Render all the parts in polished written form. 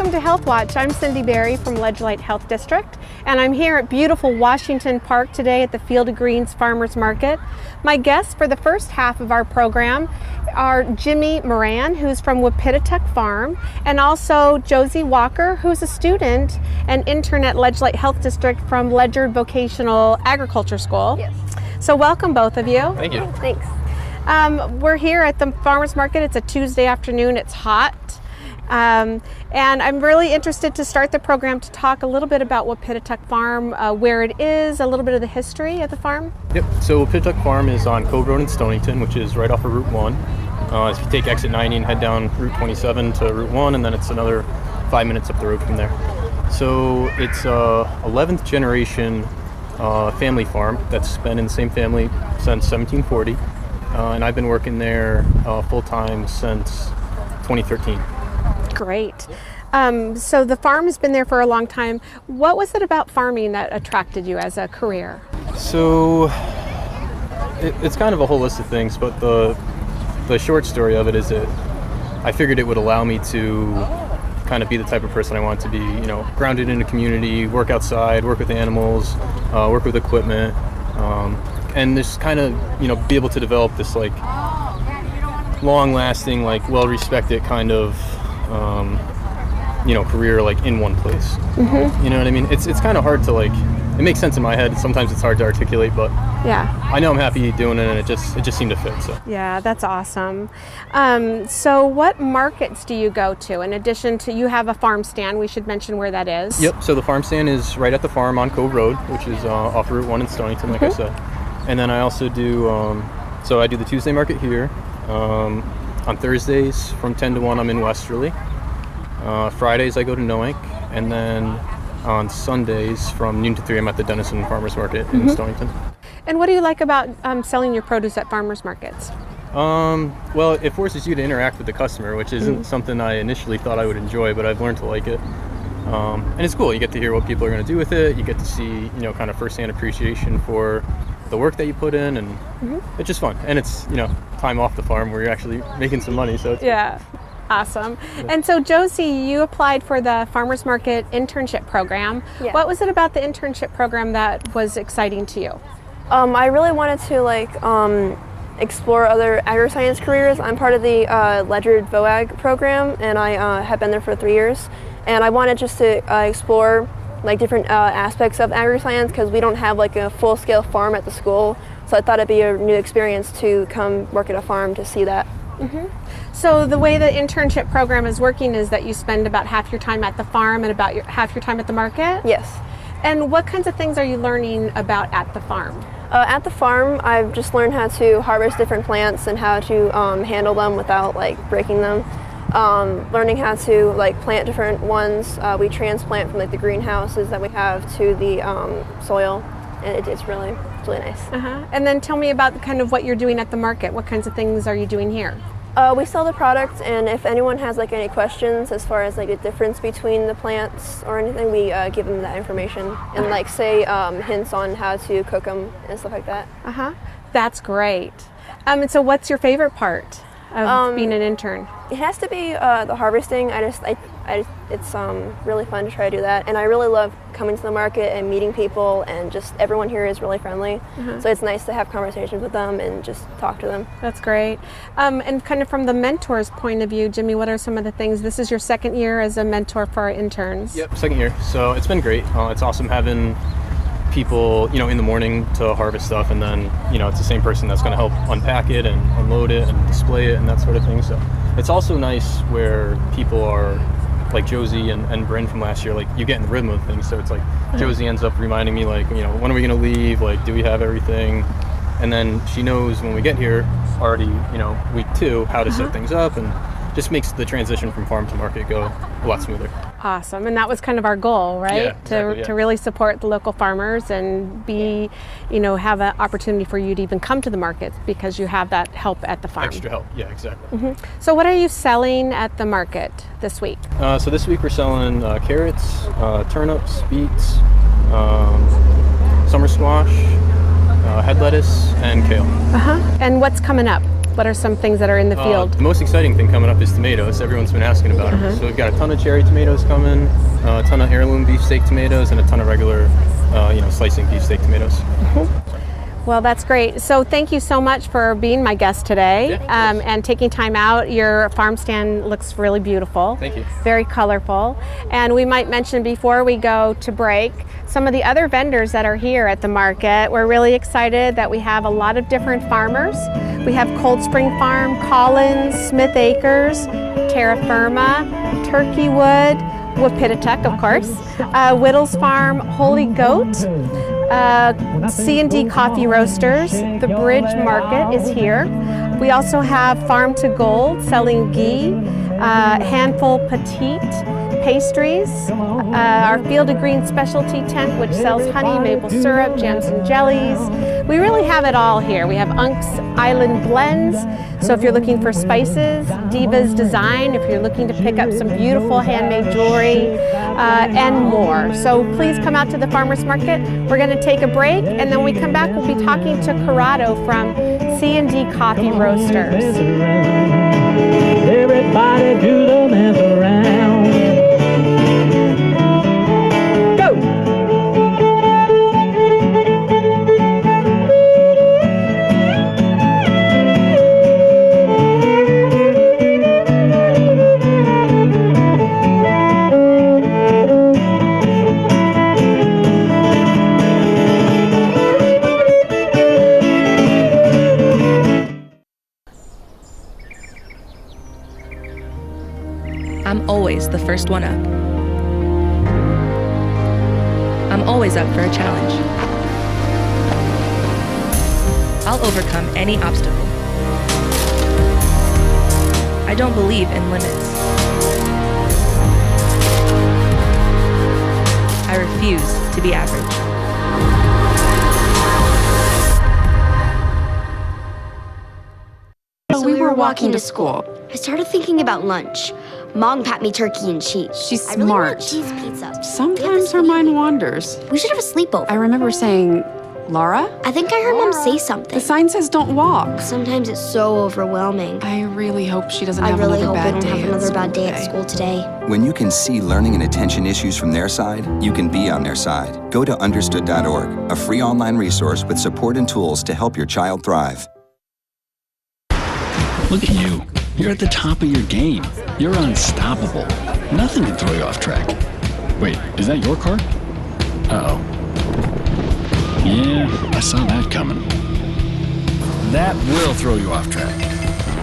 Welcome to Healthwatch. I'm Cindy Berry from Light Health District, and I'm here at beautiful Washington Park today at the Field of Greens Farmers Market. My guests for the first half of our program are Jimmy Moran, who's from Wehpittituck Farm, and also Josie Walker, who's a student and intern at Light Health District from Ledyard Vocational Agriculture School. Yes. So welcome, both of you. Thank you. Thanks. We're here at the farmers market. It's a Tuesday afternoon. It's hot. And I'm really interested to start the program to talk a little bit about Wehpittituck Farm, where it is, a little bit of the history of the farm. Yep, so Wehpittituck Farm is on Cove Road in Stonington, which is right off of Route 1. If you take exit 90 and head down Route 27 to Route 1, and then it's another 5 minutes up the road from there. So it's a 11th generation family farm that's been in the same family since 1740. And I've been working there full-time since 2013. Great. So the farm has been there for a long time. What was it about farming that attracted you as a career? So it's kind of a whole list of things, but the short story of it is that I figured it would allow me to kind of be the type of person I want to be, you know, grounded in a community, work outside, work with animals, work with equipment, and just kind of, you know, be able to develop this like long-lasting, like well-respected kind of you know, career like in one place. Mm-hmm. You know what I mean? It's kind of hard to like, it makes sense in my head. Sometimes it's hard to articulate, but yeah, I know I'm happy doing it, and it just seemed to fit. So yeah, that's awesome. So what markets do you go to in addition to, you have a farm stand? We should mention where that is. Yep. So the farm stand is right at the farm on Cove Road, which is off Route 1 in Stonington, like I said. And then I also do so I do the Tuesday market here. On Thursdays from 10 to 1 I'm in Westerly. Fridays I go to Noank, and then on Sundays from noon to 3 I'm at the Denison Farmers Market in Stonington. And what do you like about selling your produce at farmers markets? Well, it forces you to interact with the customer, which isn't something I initially thought I would enjoy, but I've learned to like it. And it's cool. You get to hear what people are going to do with it. You get to see, you know, kind of firsthand appreciation for the work that you put in, and it's just fun. And it's, you know, time off the farm where you're actually making some money. So it's awesome. Yeah. And so Josie, you applied for the Farmers Market internship program. Yeah. What was it about the internship program that was exciting to you? I really wanted to like explore other agri-science careers. I'm part of the Ledyard VOAG program, and I have been there for 3 years. And I wanted just to explore like different aspects of agri-science, because we don't have like a full-scale farm at the school. So I thought it'd be a new experience to come work at a farm to see that. So the way the internship program is working is that you spend about half your time at the farm and about half your time at the market? Yes. And what kinds of things are you learning about at the farm? At the farm, I've just learned how to harvest different plants and how to handle them without like breaking them. Learning how to like plant different ones. We transplant from like the greenhouses that we have to the soil, and it's really nice. And then tell me about kind of what you're doing at the market. What kinds of things are you doing here? We sell the product, and if anyone has like any questions as far as like the difference between the plants or anything, we give them that information and like say hints on how to cook them and stuff like that. That's great. And so what's your favorite part of being an intern? It has to be the harvesting. It's really fun to try to do that, and I really love coming to the market and meeting people, and just everyone here is really friendly. So it's nice to have conversations with them and just talk to them. That's great. And kind of from the mentor's point of view, Jimmy, what are some of the things? This is your second year as a mentor for our interns. Yep, second year. So it's been great. It's awesome having people, you know, in the morning to harvest stuff, and then, you know, it's the same person that's going to help unpack it and unload it and display it and that sort of thing. So it's also nice where people are like Josie and Bryn from last year, like you get in the rhythm of things. So it's like Josie ends up reminding me like, you know, when are we going to leave? Like, do we have everything? And then she knows when we get here already, you know, week 2, how to set things up, and just makes the transition from farm to market go a lot smoother. Awesome. And that was kind of our goal, right? Yeah, exactly, to really support the local farmers and be, you know, have an opportunity for you to even come to the market because you have that help at the farm. Extra help, yeah, exactly. So what are you selling at the market this week? So this week we're selling carrots, turnips, beets, summer squash, head lettuce, and kale. And what's coming up? What are some things that are in the field? The most exciting thing coming up is tomatoes. Everyone's been asking about them. So we've got a ton of cherry tomatoes coming, a ton of heirloom beefsteak tomatoes, and a ton of regular, slicing beefsteak tomatoes. Well, that's great. So thank you so much for being my guest today, and taking time out. Your farm stand looks really beautiful. Thank you. Very colorful. And we might mention before we go to break some of the other vendors that are here at the market. We're really excited that we have a lot of different farmers. We have Cold Spring Farm, Collins, Smith Acres, Terra Firma, Turkeywood, Wehpittituck, of course, Whittles Farm, Holy Goat, C&D Coffee Roasters, the Bridge Market is here. We also have Farm to Gold selling ghee, Handful Petite pastries, our Field of Green specialty tent which sells honey, maple syrup, jams and jellies. We really have it all here. We have Unk's Island Blends, so if you're looking for spices, Diva's Design, if you're looking to pick up some beautiful handmade jewelry, and more. So please come out to the farmers market. We're going to take a break, and then when we come back we'll be talking to Corrado from C&D Coffee Roasters. Everybody do the dance around. Go! I'm always the first one up. I'm always up for a challenge. I'll overcome any obstacle. I don't believe in limits. I refuse to be average. We were walking to school. I started thinking about lunch. Mom packed me turkey and cheese. She's I really smart. want cheese pizza. Sometimes her mind wanders. We should have a sleepover. I remember saying, Laura? I think I heard Mom say something. The sign says don't walk. Sometimes it's so overwhelming. I really hope she doesn't I have really another hope I bad don't day have another at bad day at today. school today. When you can see learning and attention issues from their side, you can be on their side. Go to understood.org, a free online resource with support and tools to help your child thrive. Look at you. You're at the top of your game. You're unstoppable. Nothing can throw you off track. Wait, is that your car? Uh-oh. Yeah, I saw that coming. That will throw you off track.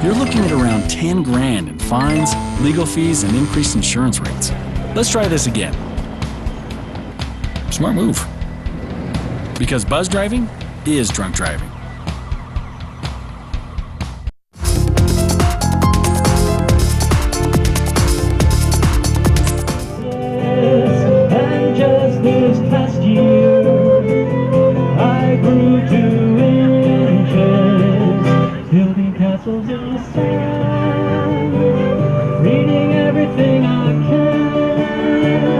You're looking at around 10 grand in fines, legal fees, and increased insurance rates. Let's try this again. Smart move. Because buzz driving is drunk driving. And just this past year, I grew 2 inches, building castles in the sand, reading everything I can.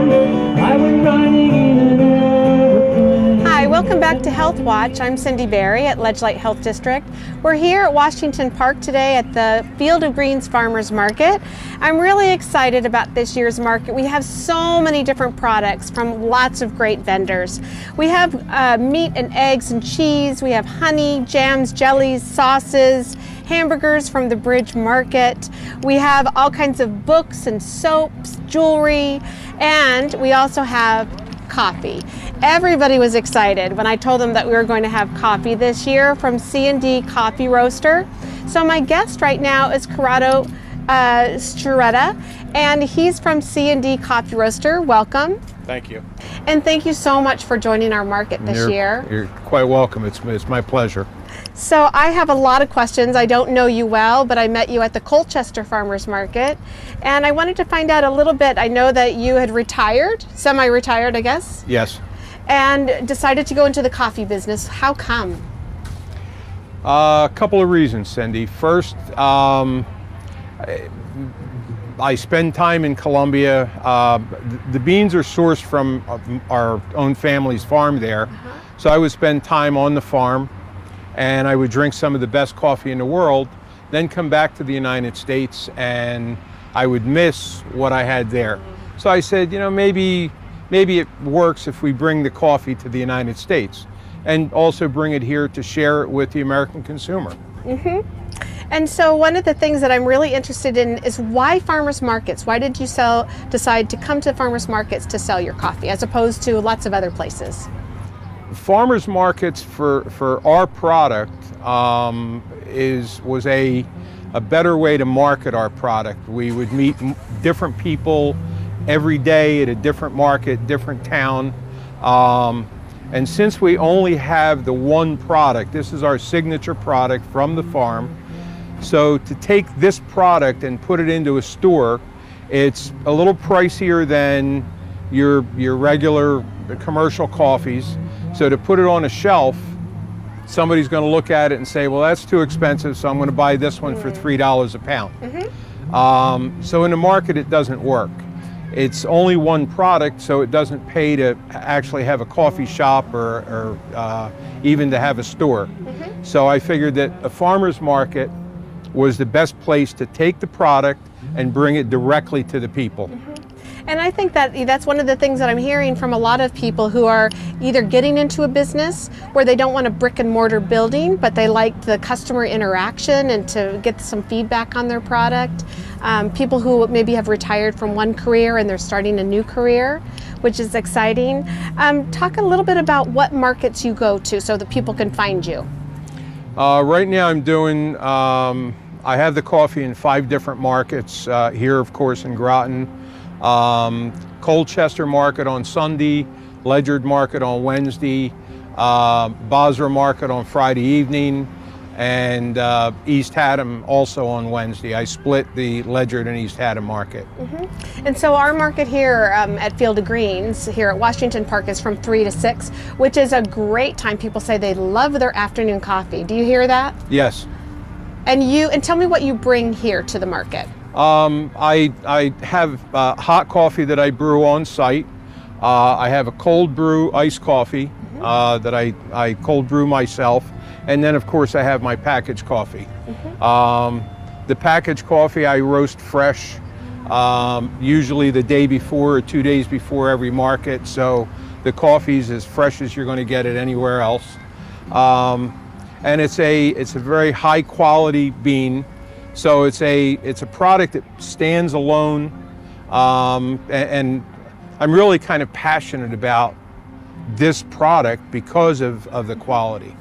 I went riding in an airplane. Hi, welcome back to Healthwatch. I'm Cindy Berry at Light Health District. We're here at Washington Park today at the Field of Greens Farmers Market. I'm really excited about this year's market. We have so many different products from lots of great vendors. We have meat and eggs and cheese. We have honey, jams, jellies, sauces, hamburgers from the Bridge Market. We have all kinds of books and soaps, jewelry, and we also have coffee. Everybody was excited when I told them that we were going to have coffee this year from C&D Coffee Roaster. So my guest right now is Corrado Sciarretta, and he's from C&D Coffee Roaster. Welcome. Thank you. And thank you so much for joining our market this year. You're quite welcome. It's my pleasure. So I have a lot of questions. I don't know you well, but I met you at the Colchester Farmers Market, and I wanted to find out a little bit. I know that you had retired, semi-retired, I guess, Yes. and decided to go into the coffee business. How come? A couple of reasons, Cindy. First, I spend time in Colombia. The beans are sourced from our own family's farm there. So I would spend time on the farm, and I would drink some of the best coffee in the world. then come back to the United States, and I would miss what I had there. So I said, you know, maybe it works if we bring the coffee to the United States and also bring it here to share it with the American consumer. And so one of the things that I'm really interested in is why farmers markets? Why did you decide to come to farmers markets to sell your coffee as opposed to lots of other places? Farmers markets for our product was a better way to market our product. We would meet different people every day at a different market, different town. And since we only have the one product, this is our signature product from the farm. So to take this product and put it into a store, it's a little pricier than your regular commercial coffees. So to put it on a shelf, somebody's going to look at it and say, well, that's too expensive, so I'm going to buy this one for $3 a pound. So in the market, it doesn't work. It's only one product, so it doesn't pay to actually have a coffee shop or even to have a store. So I figured that a farmer's market was the best place to take the product and bring it directly to the people. And I think that that's one of the things that I'm hearing from a lot of people who are either getting into a business where they don't want a brick and mortar building, but they like the customer interaction and to get some feedback on their product. People who maybe have retired from one career and they're starting a new career, which is exciting. Talk a little bit about what markets you go to so that people can find you. Right now I'm doing, I have the coffee in 5 different markets, here of course in Groton, Colchester Market on Sunday, Ledyard Market on Wednesday, Basra Market on Friday evening, and East Haddam also on Wednesday. I split the Ledyard and East Haddam Market. And so our market here at Field of Greens here at Washington Park is from 3 to 6, which is a great time. People say they love their afternoon coffee. Do you hear that? Yes. And tell me what you bring here to the market. I have hot coffee that I brew on site. I have a cold brew iced coffee that I cold brew myself. And then of course I have my packaged coffee. The packaged coffee I roast fresh, usually the day before or 2 days before every market. So the coffee's as fresh as you're going to get it anywhere else. And it's a very high quality bean. So it's a product that stands alone, and I'm really kind of passionate about this product because of the quality.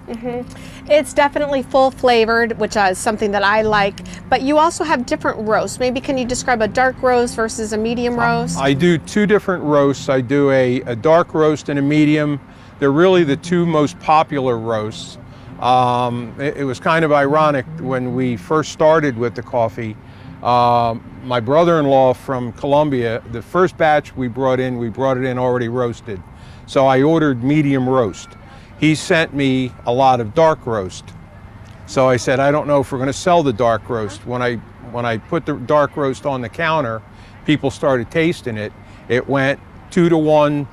It's definitely full flavored, which is something that I like, but you also have different roasts. Maybe can you describe a dark roast versus a medium roast? I do 2 different roasts. I do a dark roast and a medium. They're really the 2 most popular roasts. It was kind of ironic when we first started with the coffee. My brother-in-law from Colombia, the first batch we brought it in already roasted. So I ordered medium roast. He sent me a lot of dark roast. So I said, I don't know if we're going to sell the dark roast. When I put the dark roast on the counter, people started tasting it. It went 2 to 1,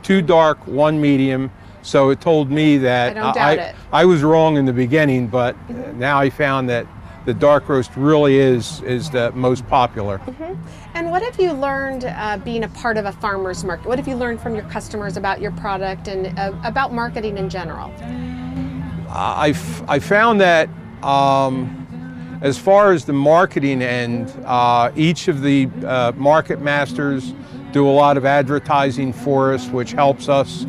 2 dark, 1 medium. So it told me that I was wrong in the beginning, but now I found that the dark roast really is the most popular. And what have you learned being a part of a farmer's market? What have you learned from your customers about your product and about marketing in general? I found that as far as the marketing end, each of the market masters do a lot of advertising for us, which helps us.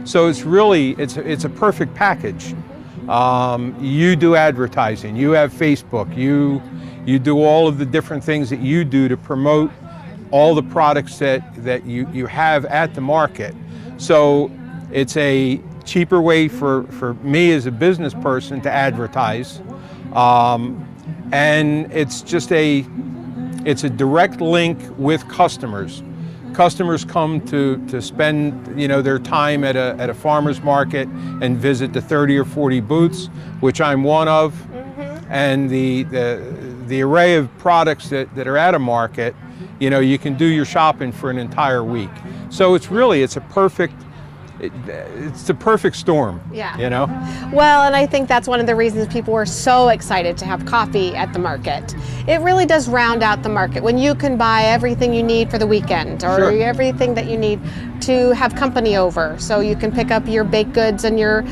So it's a perfect package. You do advertising, you have Facebook, you do all of the different things that you do to promote all the products that you have at the market. So it's a cheaper way for me as a business person to advertise. And it's a direct link with customers. Customers come to spend their time at a farmer's market and visit the 30 or 40 booths, which I'm one of, and the array of products that are at a market, you can do your shopping for an entire week. So it's a perfect it's the perfect storm. Yeah. You know? Well, and I think that's one of the reasons people were so excited to have coffee at the market. It really does round out the market when you can buy everything you need for the weekend, or Sure. everything that you need to have company over. So you can pick up your baked goods and your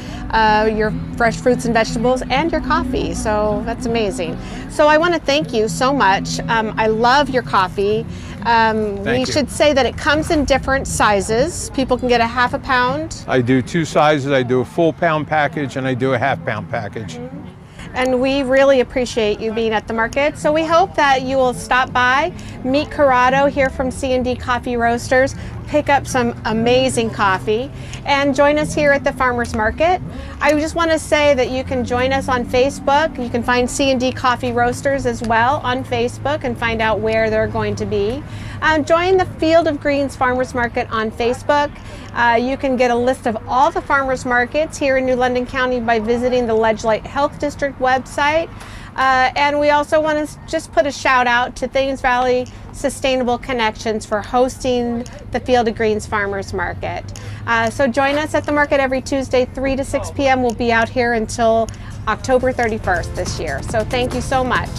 fresh fruits and vegetables and your coffee. So that's amazing. So I want to thank you so much. I love your coffee. We you. should say that it comes in different sizes. People can get a half a pound. I do 2 sizes. I do a full pound package and I do a half pound package. And we really appreciate you being at the market. So we hope that you will stop by, meet Corrado here from C&D Coffee Roasters, pick up some amazing coffee, and join us here at the Farmers Market. I just want to say that you can join us on Facebook. You can find C&D Coffee Roasters as well on Facebook and find out where they're going to be. Join the Field of Greens Farmers Market on Facebook. You can get a list of all the farmers markets here in New London County by visiting the Light Health District website. And we also want to just put a shout out to Thames Valley Sustainable Connections for hosting the Field of Greens Farmers Market. So join us at the market every Tuesday, 3 to 6 p.m. We'll be out here until October 31st this year. So thank you so much.